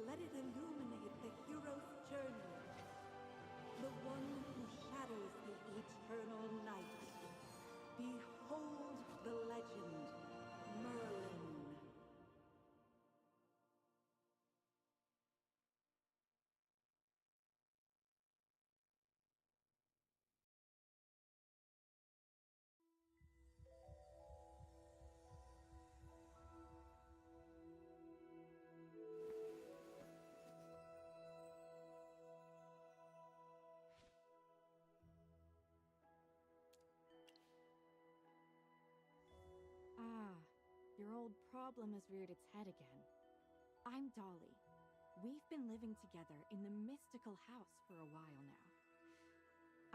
Let it illuminate the hero's journey. The one who shadows the eternal night. Behold the legend, Merlin. Your old problem has reared its head again. I'm Dolly. We've been living together in the mystical house for a while now.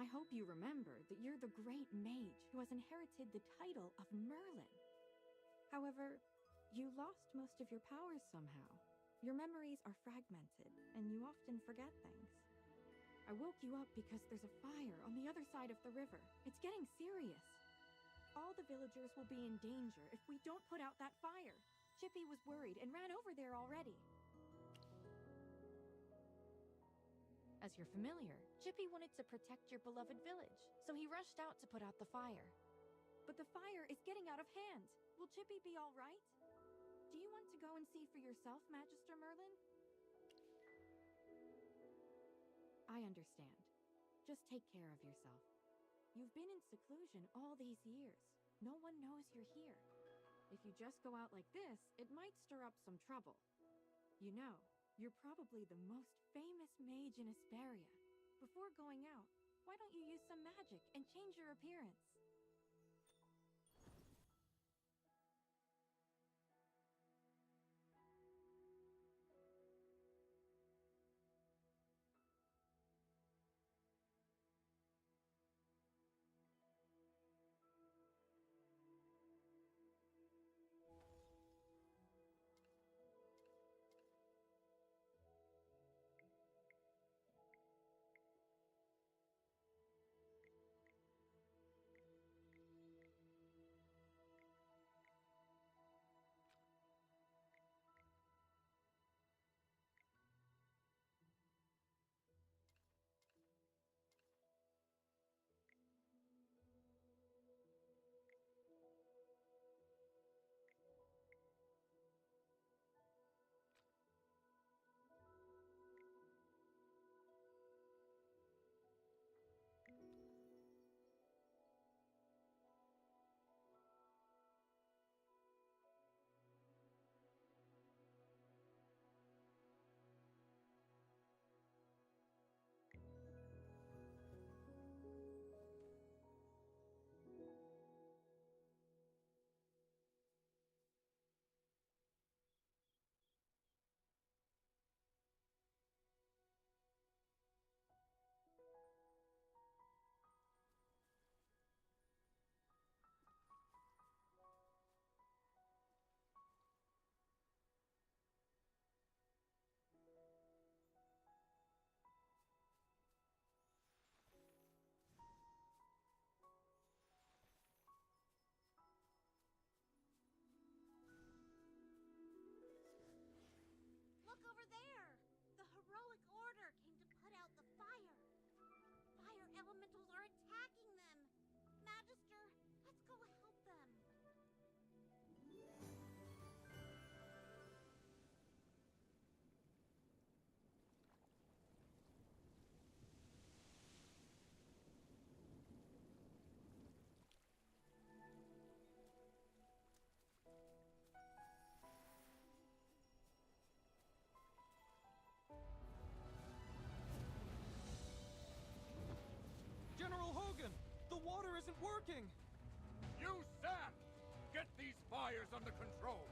I hope you remember that you're the great mage who has inherited the title of Merlin. However, you lost most of your powers somehow. Your memories are fragmented, and you often forget things. I woke you up because there's a fire on the other side of the river. It's getting serious. All the villagers will be in danger if we don't put out that fire. Chippy was worried and ran over there already. As you're familiar, Chippy wanted to protect your beloved village, so he rushed out to put out the fire. But the fire is getting out of hand. Will Chippy be all right? Do you want to go and see for yourself, Magister Merlin? I understand. Just take care of yourself. You've been in seclusion all these years. No one knows you're here. If you just go out like this, it might stir up some trouble. You know, you're probably the most famous mage in Asperia. Before going out, why don't you use some magic and change your appearance? Look over there! The heroic order came to put out the fire. Fire elementals are attacking them. Magister, let's go help them. General Hogan! The water isn't working! You, Sam! Get these fires under control!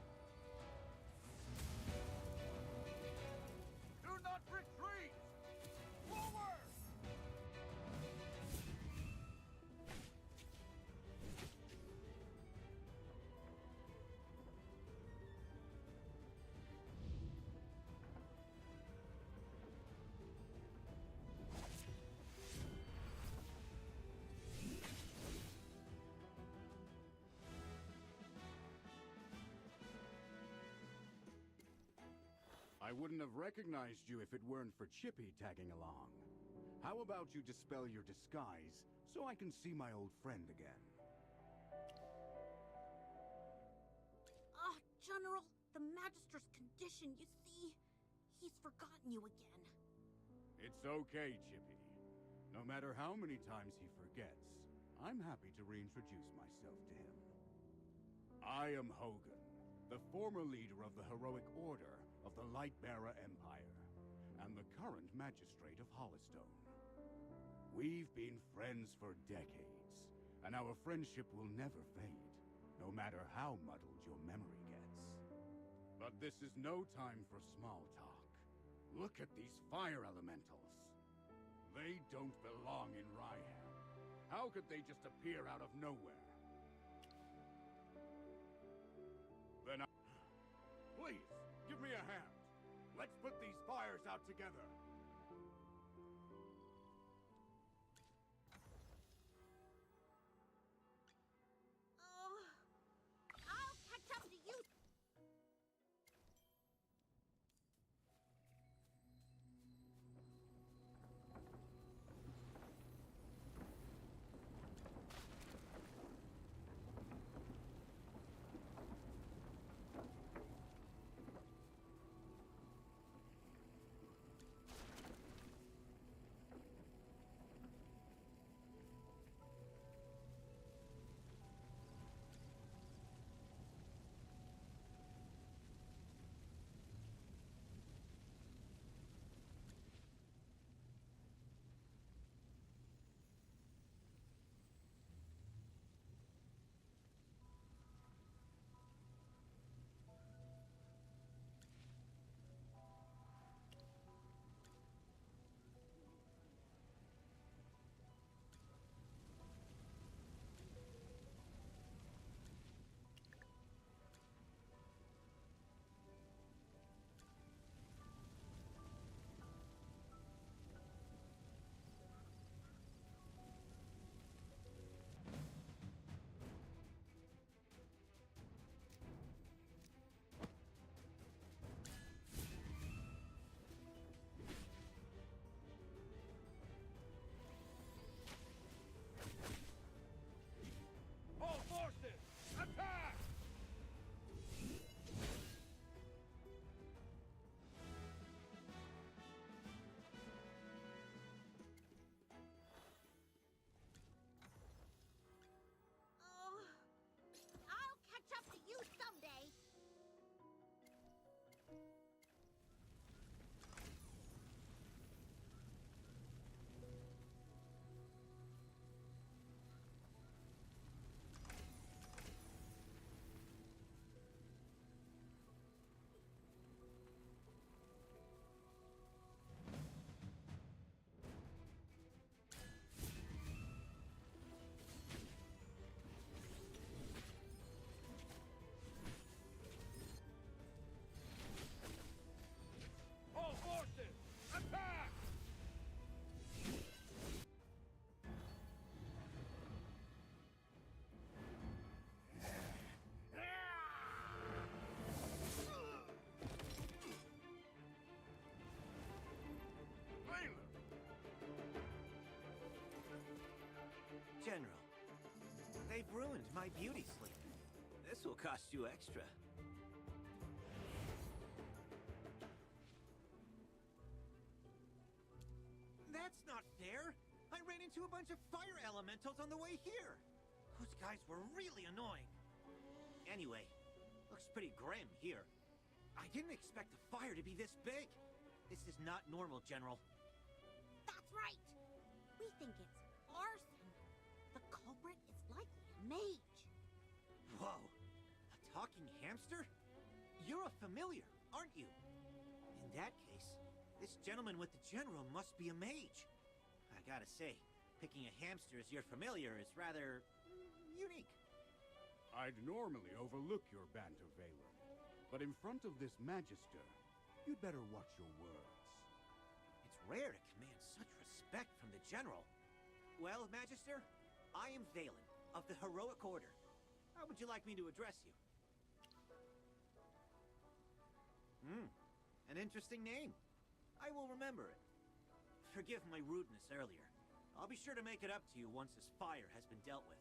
Do not retreat! Forward! I wouldn't have recognized you if it weren't for Chippy tagging along. How about you dispel your disguise so I can see my old friend again? General, the Magister's condition, you see, he's forgotten you again. It's okay, Chippy. No matter how many times he forgets, I'm happy to reintroduce myself to him. I am Hogan, the former leader of the Heroic Order of the Lightbearer Empire, and the current Magistrate of Hollystone. We've been friends for decades, and our friendship will never fade, no matter how muddled your memory gets. But this is no time for small talk. Look at these fire elementals. They don't belong in Ryham. How could they just appear out of nowhere? Then Please, give me a hand. Let's put these fires out together. I'll catch up to you. All forces, attack! I'll catch up to you someday. All forces, attack! General, they've ruined my beauty sleep. This will cost you extra. That's not fair! I ran into a bunch of fire elementals on the way here! Those guys were really annoying. Anyway, looks pretty grim here. I didn't expect the fire to be this big. This is not normal, General. That's right. We think it's arson. The culprit is likely a mage. Whoa! A talking hamster? You're a familiar, aren't you? In that case, this gentleman with the general must be a mage. I gotta say, picking a hamster as your familiar is rather unique. I'd normally overlook your banter, Valen, but in front of this Magister, you'd better watch your words. It's rare to command such respect from the general. Well, Magister, I am Valen, of the Heroic Order. How would you like me to address you? A An interesting name. I will remember it. Forgive my rudeness earlier. I'll be sure to make it up to you once this fire has been dealt with.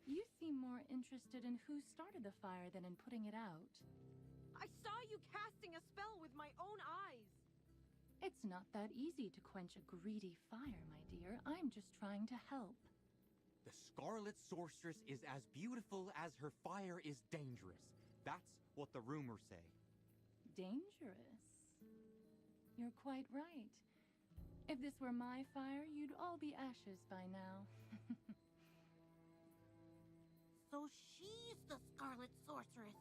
You seem more interested in who started the fire than in putting it out. I saw you casting a spell with my own eyes. It's not that easy to quench a greedy fire, my dear. I'm just trying to help. The Scarlet Sorceress is as beautiful as her fire is dangerous. That's what the rumors say. Dangerous? You're quite right. If this were my fire, you'd all be ashes by now. So she's the Scarlet Sorceress.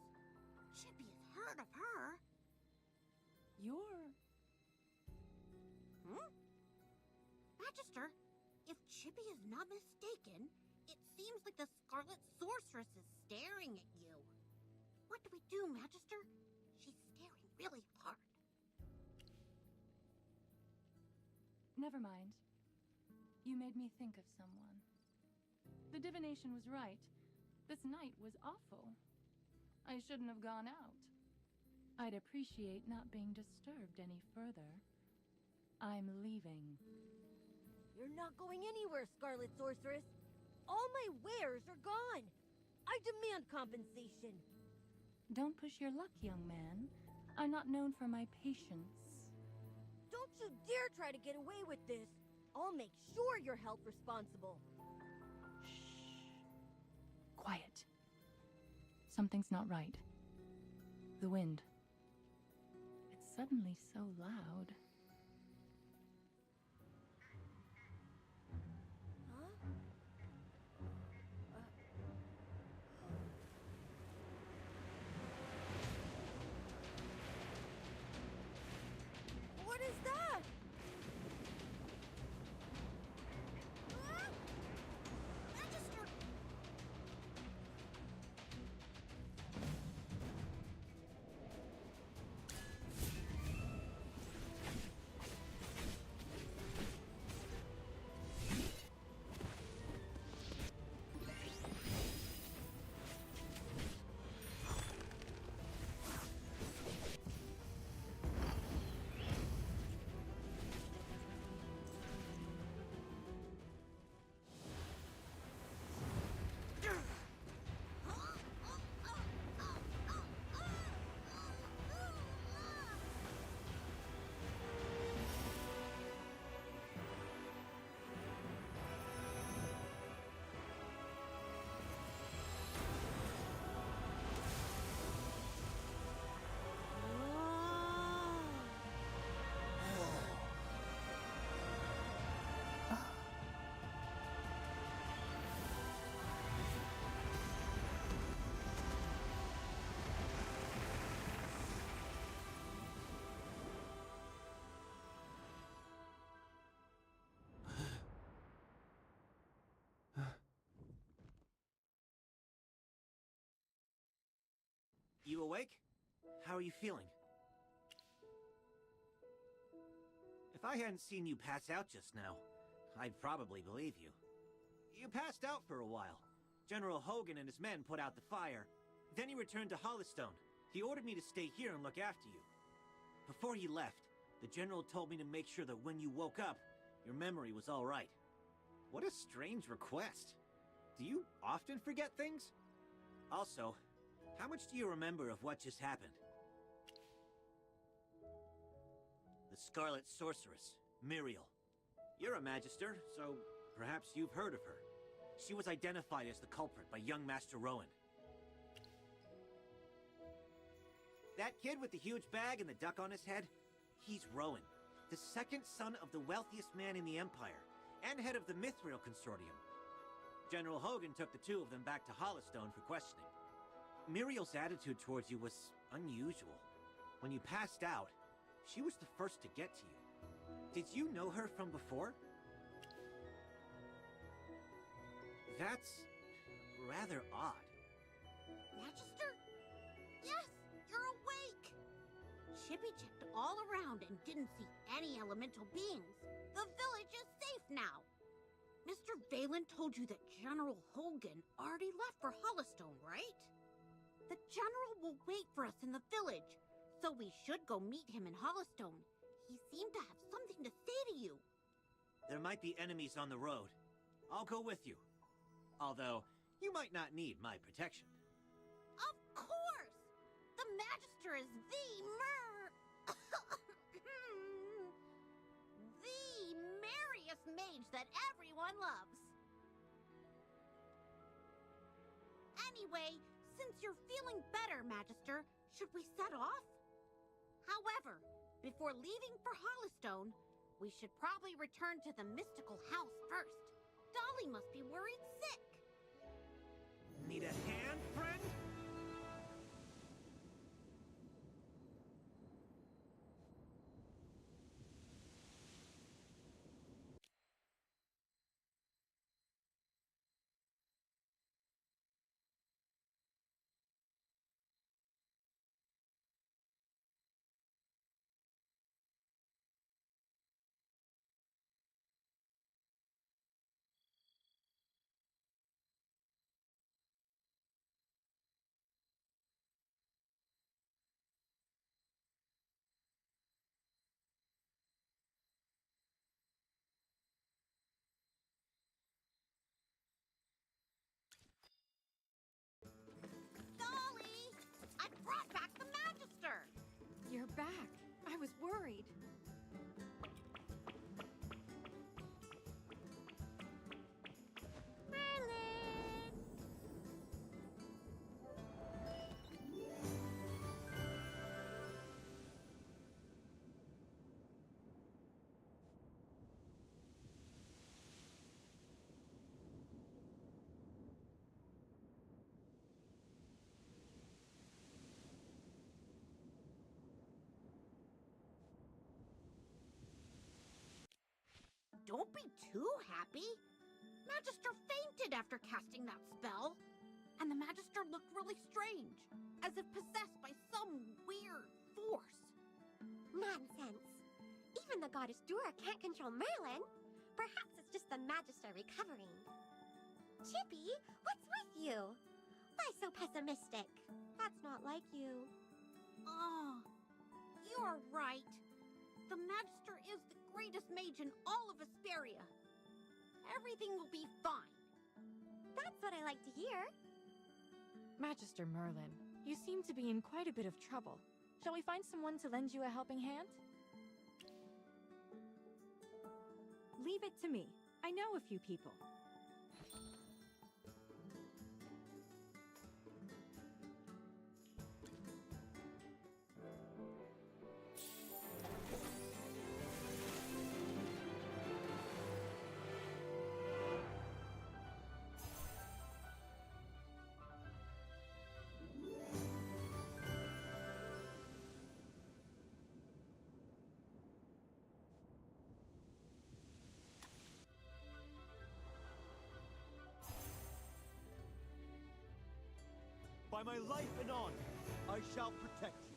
Chippy has heard of her. You're... Magister, if Chippy is not mistaken, it seems like the Scarlet Sorceress is staring at you. What do we do, Magister? She's staring really hard. Never mind. You made me think of someone. The divination was right. This night was awful. I shouldn't have gone out. I'd appreciate not being disturbed any further. I'm leaving. You're not going anywhere, Scarlet Sorceress. All my wares are gone. I demand compensation. Don't push your luck, young man. I'm not known for my patience. Don't you dare try to get away with this. I'll make sure you're held responsible. Quiet. Something's not right. The wind. It's suddenly so loud. What is that? Magister! You awake? How are you feeling? If I hadn't seen you pass out just now, I'd probably believe you. You passed out for a while. General Hogan and his men put out the fire. Then he returned to Hollystone. He ordered me to stay here and look after you. Before he left, the General told me to make sure that when you woke up, your memory was all right. What a strange request. Do you often forget things? Also, how much do you remember of what just happened? The Scarlet Sorceress, Muriel. You're a Magister, so perhaps you've heard of her. She was identified as the culprit by young Master Rowan. That kid with the huge bag and the duck on his head? He's Rowan, the second son of the wealthiest man in the Empire, and head of the Mithril Consortium. General Hogan took the two of them back to Hollowstone for questioning. Muriel's attitude towards you was unusual. When you passed out, she was the first to get to you. Did you know her from before? That's rather odd. Magister? Yes, you're awake! Chippy checked all around and didn't see any elemental beings. The village is safe now. Mr. Valen told you that General Hogan already left for Hollowstone, right? The General will wait for us in the village, so we should go meet him in Hollowstone. He seemed to have something to say to you. There might be enemies on the road. I'll go with you. Although, you might not need my protection. Of course! The Magister is the merriest mage that everyone loves. Anyway, since you're feeling better, Magister, should we set off? However, before leaving for Hollowstone, we should probably return to the mystical house first. Dolly must be worried sick. Need a hand, friend? Dolly! I brought back the Magister! You're back. I was worried. Don't be too happy. Magister fainted after casting that spell. And the Magister looked really strange, as if possessed by some weird force. Nonsense. Even the goddess Dura can't control Merlin. Perhaps it's just the Magister recovering. Chippy, what's with you? Why so pessimistic? That's not like you. Oh, you're right. The Magister is the greatest mage in all of Asperia. Everything will be fine. That's what I like to hear. Magister Merlin, you seem to be in quite a bit of trouble. Shall we find someone to lend you a helping hand? Leave it to me. I know a few people. By my life and honor, I shall protect you.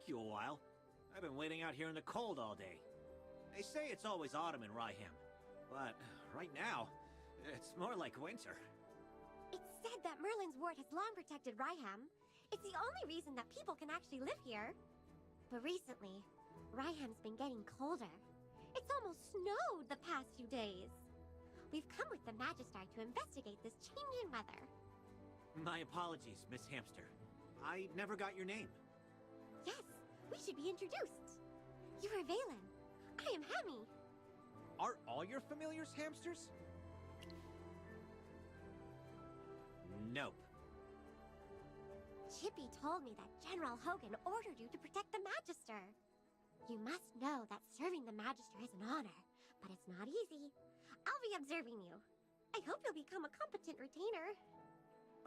you a while. I've been waiting out here in the cold all day. They say it's always autumn in Ryham, but right now, it's more like winter. It's said that Merlin's ward has long protected Ryham. It's the only reason that people can actually live here. But recently, Ryham's been getting colder. It's almost snowed the past few days. We've come with the Magister to investigate this change in weather. My apologies, Miss Hamster. I never got your name. Yes, we should be introduced. You are Valen. I am Hemi. Are all your familiars hamsters? Nope. Chippy told me that General Hogan ordered you to protect the Magister. You must know that serving the Magister is an honor, but it's not easy. I'll be observing you. I hope you'll become a competent retainer.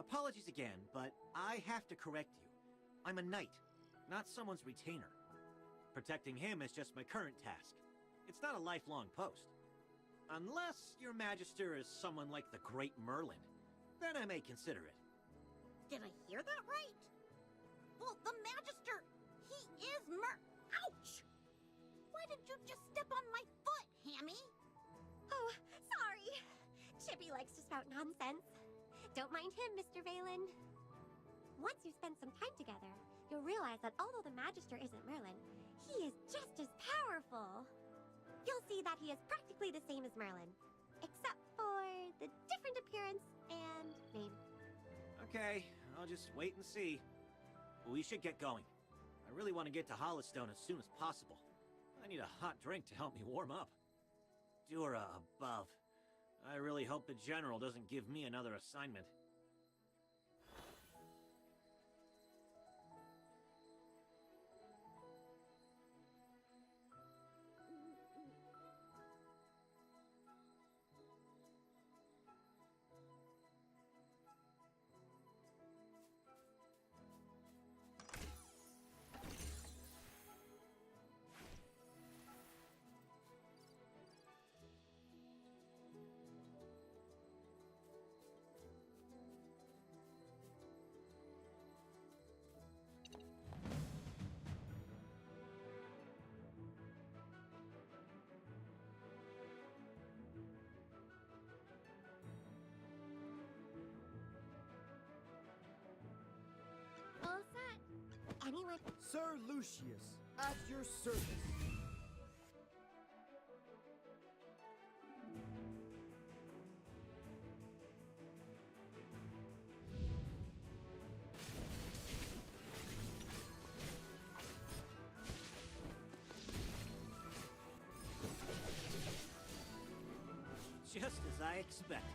Apologies again, but I have to correct you. I'm a knight, not someone's retainer. Protecting him is just my current task. It's not a lifelong post. Unless your Magister is someone like the Great Merlin, then I may consider it. Did I hear that right? Well, the Magister, he is Ouch! Why did you just step on my foot, Hammy? Oh, sorry. Chippy likes to spout nonsense. Don't mind him, Mr. Valen. Once you spend some time together, you'll realize that although the Magister isn't Merlin, he is just as powerful. You'll see that he is practically the same as Merlin, except for the different appearance and name. Okay, I'll just wait and see. We should get going. I really want to get to Hollystone as soon as possible. I need a hot drink to help me warm up. Dura above. I really hope the General doesn't give me another assignment. All set. Anyone? Sir Lucius, at your service. Just as I expected.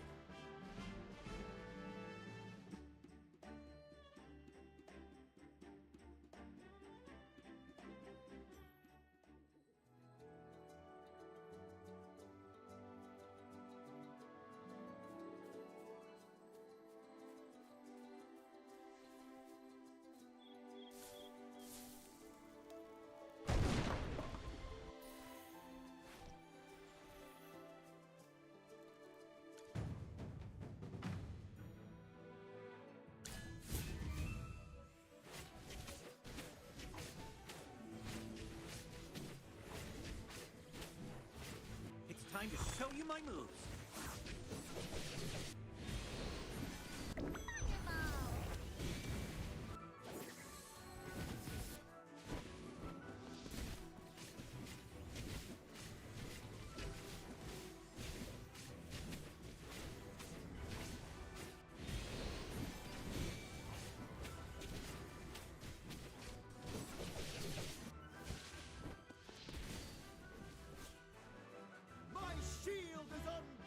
Time to show you my moves. My shield is unbreakable.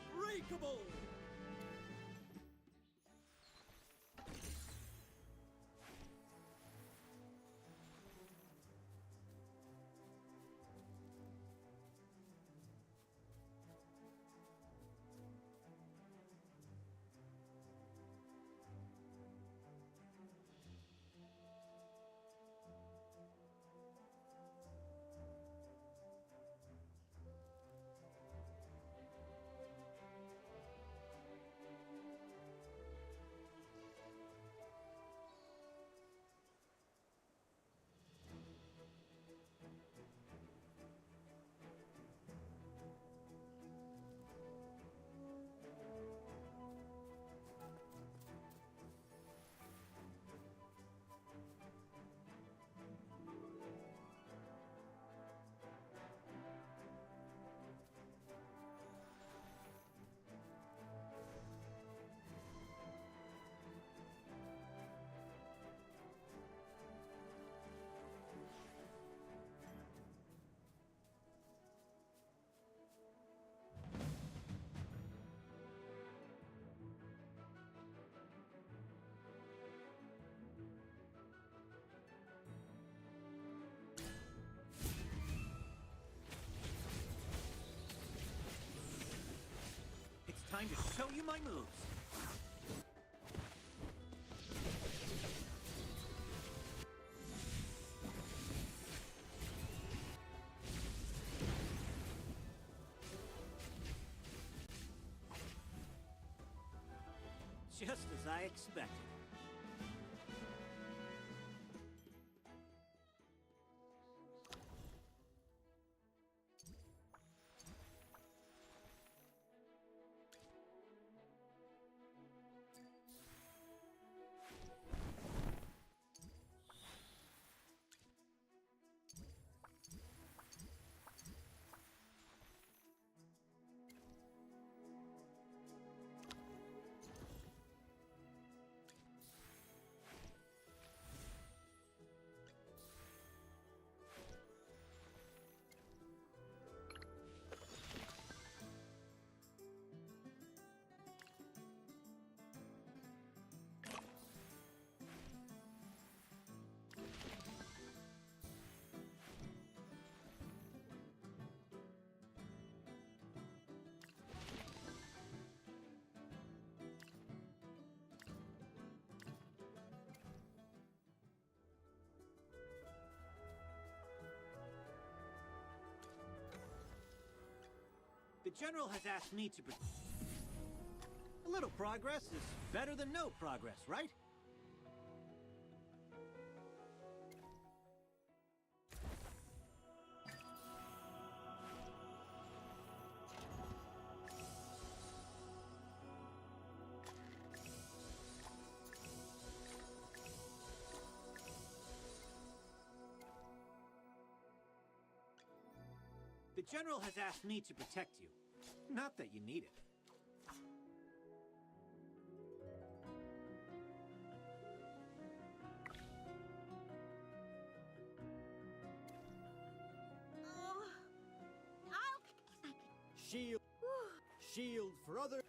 time to show you my moves. Just as I expected. The General has asked me to... A little progress is better than no progress, right? The General has asked me to protect you. Not that you need it. Shield. Shield for others.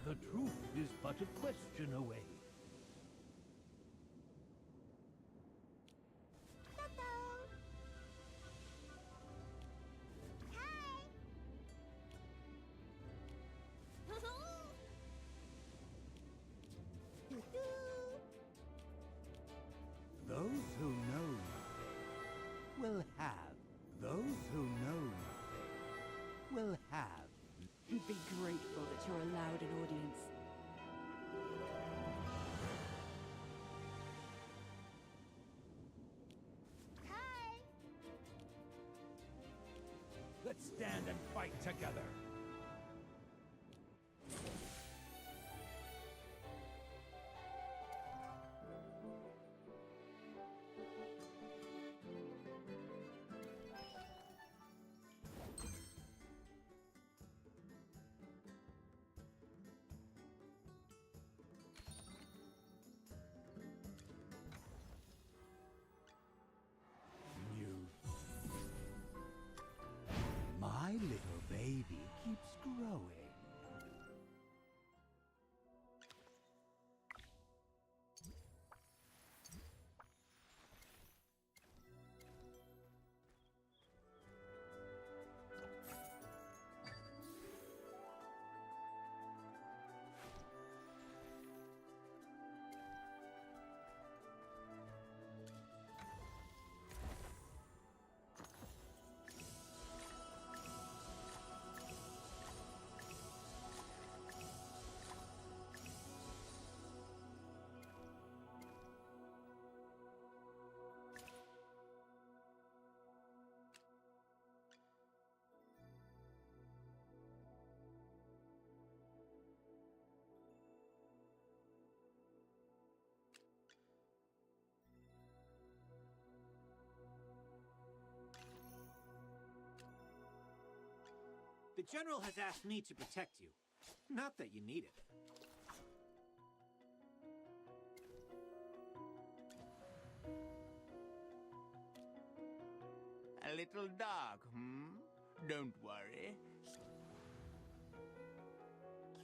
The truth is but a question away. Those who know will have. Those who know will have. Be grateful that you're allowed an audience. Let's stand and fight together. My little baby general has asked me to protect you. Not that you need it. A little dark, Don't worry. If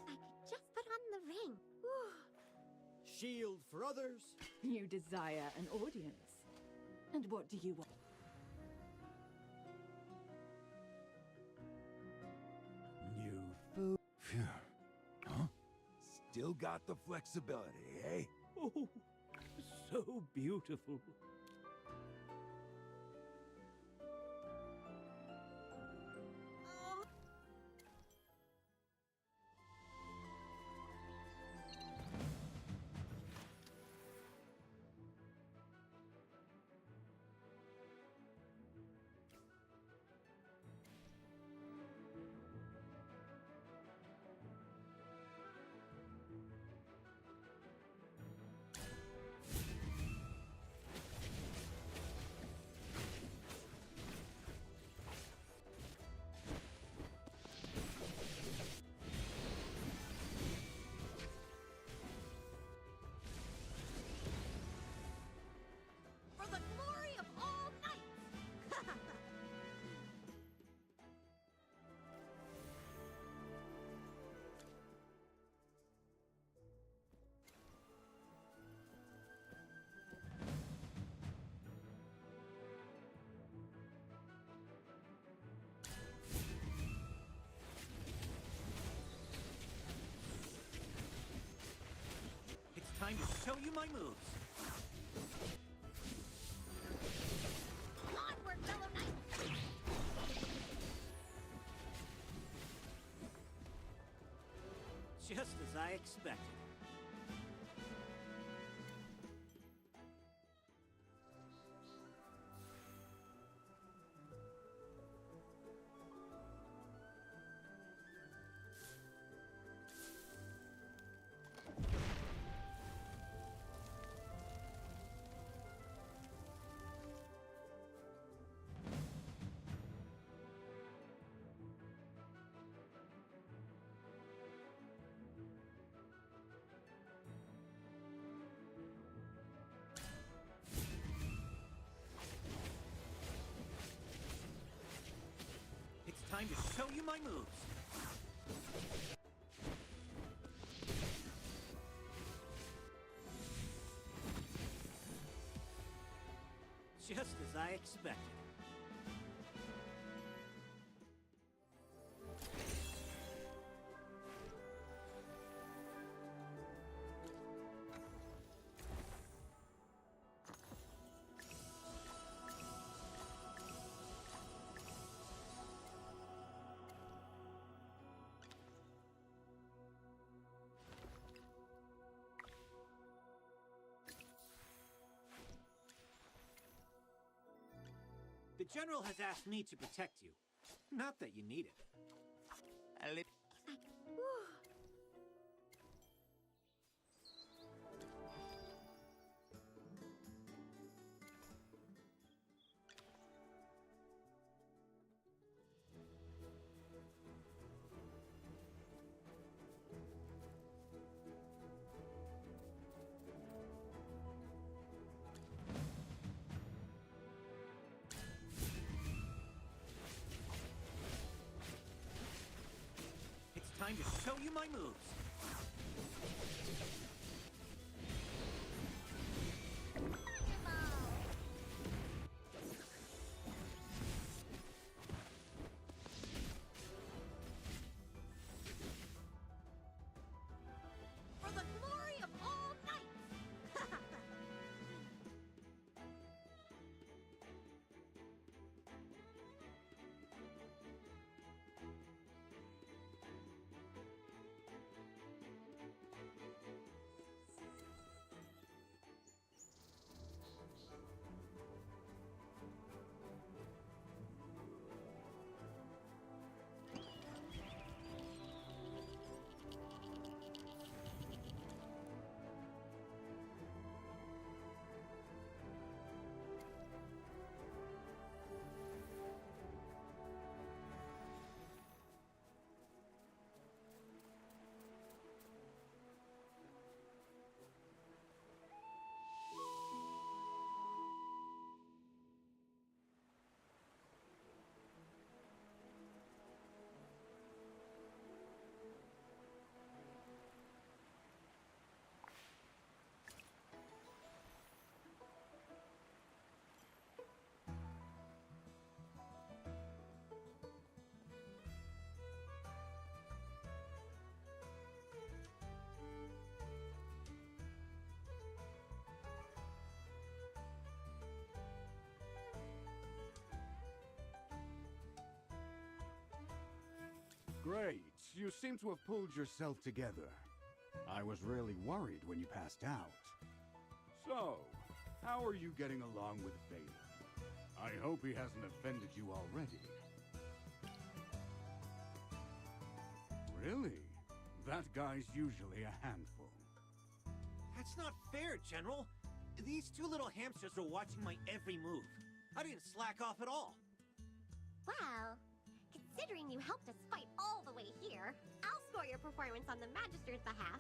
I could just put on the ring. Shield for others. You desire an audience. And what do you want? New food. Phew. Huh? Still got the flexibility, eh? Oh, so beautiful. For the glory of all knights! It's time to show you my moves. Onward, fellow knights! Just as I expected. It's time to show you my moves. Just as I expected. The general has asked me to protect you. Not that you need it. A little. It's time to show you my moves. For the glory of all knights! Great. You seem to have pulled yourself together. I was really worried when you passed out. So, how are you getting along with Valen? I hope he hasn't offended you already. Really? That guy's usually a handful. That's not fair, General. These two little hamsters are watching my every move. I didn't slack off at all. Well, considering you helped us fight all the way here, I'll score your performance on the Magister's behalf.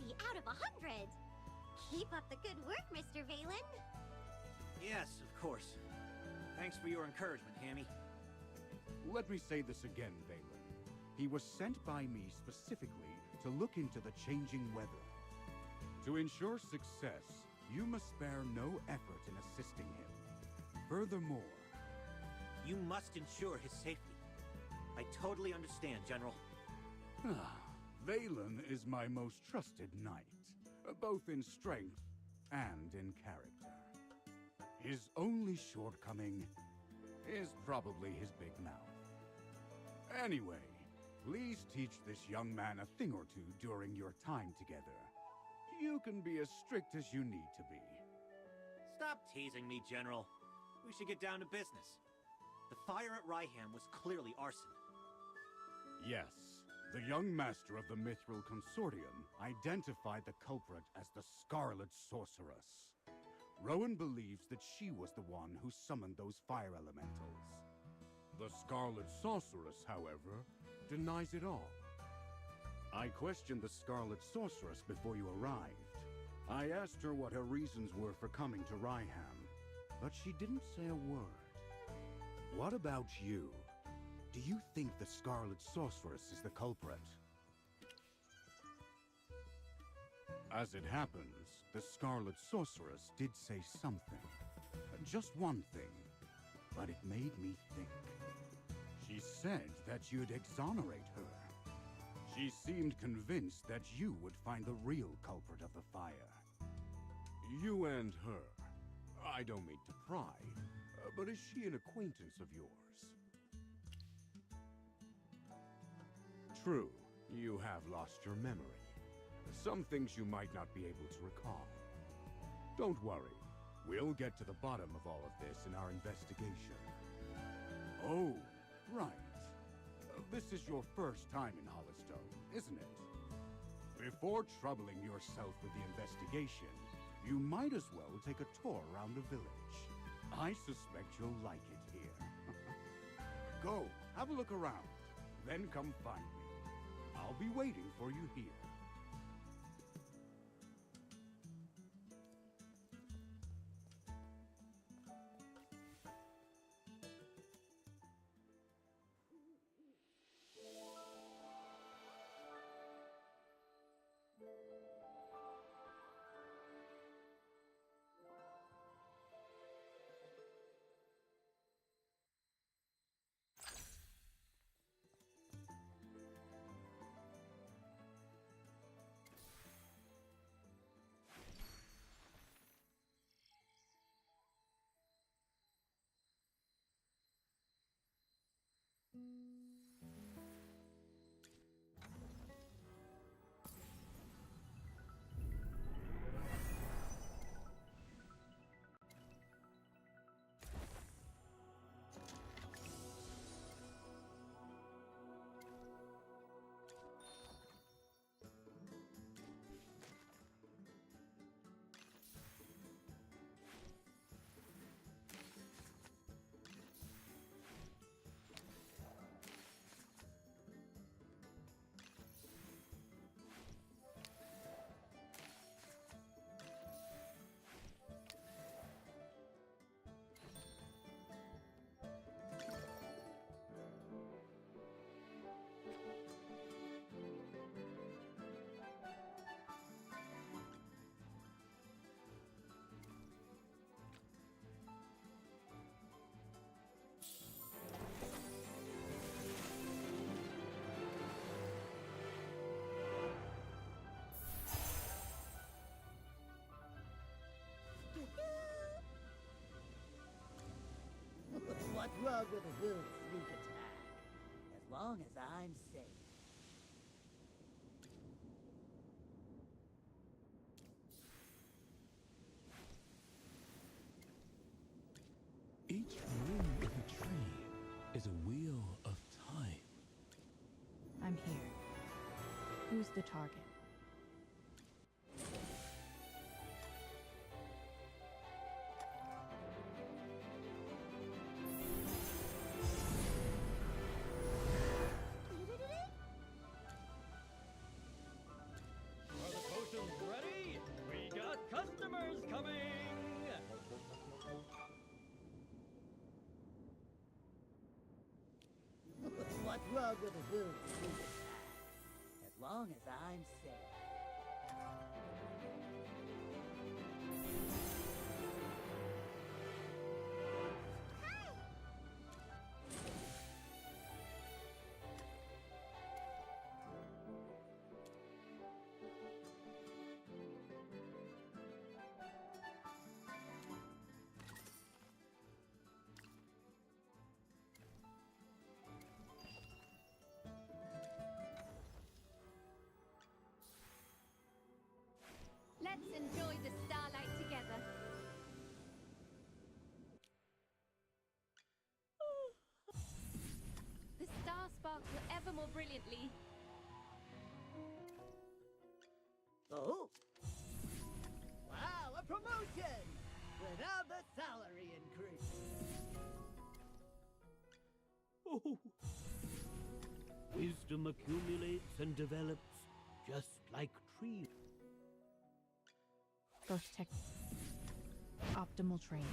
80 out of 100! Keep up the good work, Mr. Valen. Yes, of course. Thanks for your encouragement, Hammy. Let me say this again, Valen. He was sent by me specifically to look into the changing weather. To ensure success, you must spare no effort in assisting him. Furthermore, you must ensure his safety. I totally understand, General. Valen is my most trusted knight, both in strength and in character. His only shortcoming is probably his big mouth. Anyway, please teach this young man a thing or two during your time together. You can be as strict as you need to be. Stop teasing me, General. We should get down to business. The fire at Ryham was clearly arson. Yes, the young master of the Mithril Consortium identified the culprit as the Scarlet Sorceress. Rowan believes that she was the one who summoned those fire elementals. The Scarlet Sorceress, however, denies it all. I questioned the Scarlet Sorceress before you arrived. I asked her what her reasons were for coming to Ryham, but she didn't say a word. What about you? Do you think the Scarlet Sorceress is the culprit? As it happens, the Scarlet Sorceress did say something. Just one thing, but it made me think. She said that you'd exonerate her. She seemed convinced that you would find the real culprit of the fire. You and her. I don't mean to pry, but is she an acquaintance of yours? True, you have lost your memory. Some things you might not be able to recall. Don't worry. We'll get to the bottom of all of this in our investigation. Oh, right. This is your first time in Hollowstone, isn't it? Before troubling yourself with the investigation, you might as well take a tour around the village. I suspect you'll like it here. Go, have a look around, then come find me. I'll be waiting for you here. What's wrong with a good sneak attack? As long as I'm safe. Each ring of a tree is a wheel of time. I'm here. Who's the target? Are the potions ready? We got customers coming! What's wrong with a good as long as I'm safe. Let's enjoy the starlight together. The stars sparkle ever more brilliantly. Oh? Wow, a promotion! Without the salary increase. Oh. Wisdom accumulates and develops just like trees. First tech. Optimal training.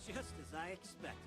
Just as I expected.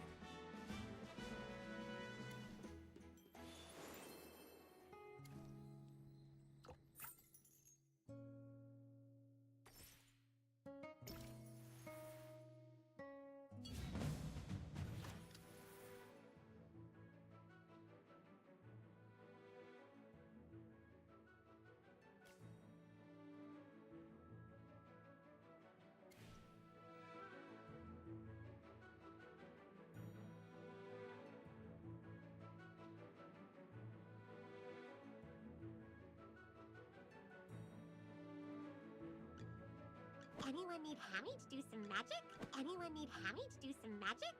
Anyone need Hammy to do some magic? Anyone need Hammy to do some magic?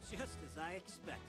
Just as I expected.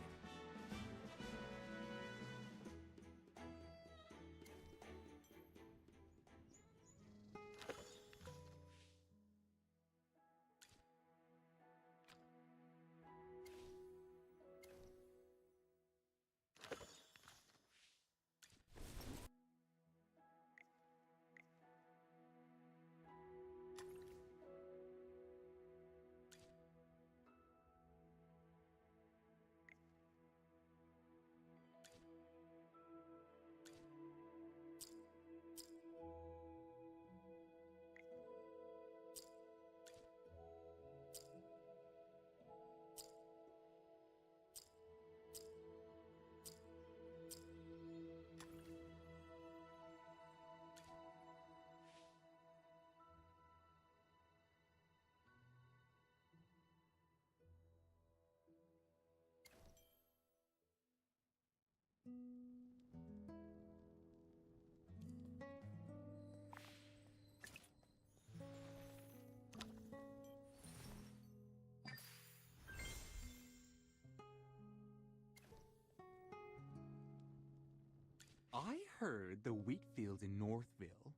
heard the wheat fields in Northville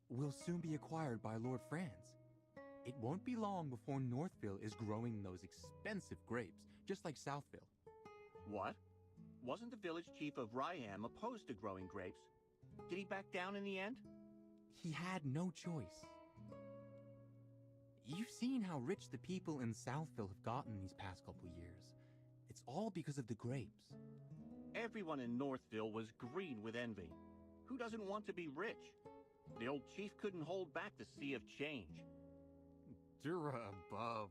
will soon be acquired by Lord Franz. It won't be long before Northville is growing those expensive grapes, just like Southville. What? Wasn't the village chief of Ryham opposed to growing grapes? Did he back down in the end? He had no choice. You've seen how rich the people in Southville have gotten these past couple years. It's all because of the grapes. Everyone in Northville was green with envy. Who doesn't want to be rich? The old chief couldn't hold back the sea of change. Dura above.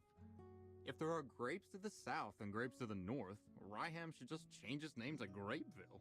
If there are grapes to the south and grapes to the north, Ryham should just change its name to Grapeville.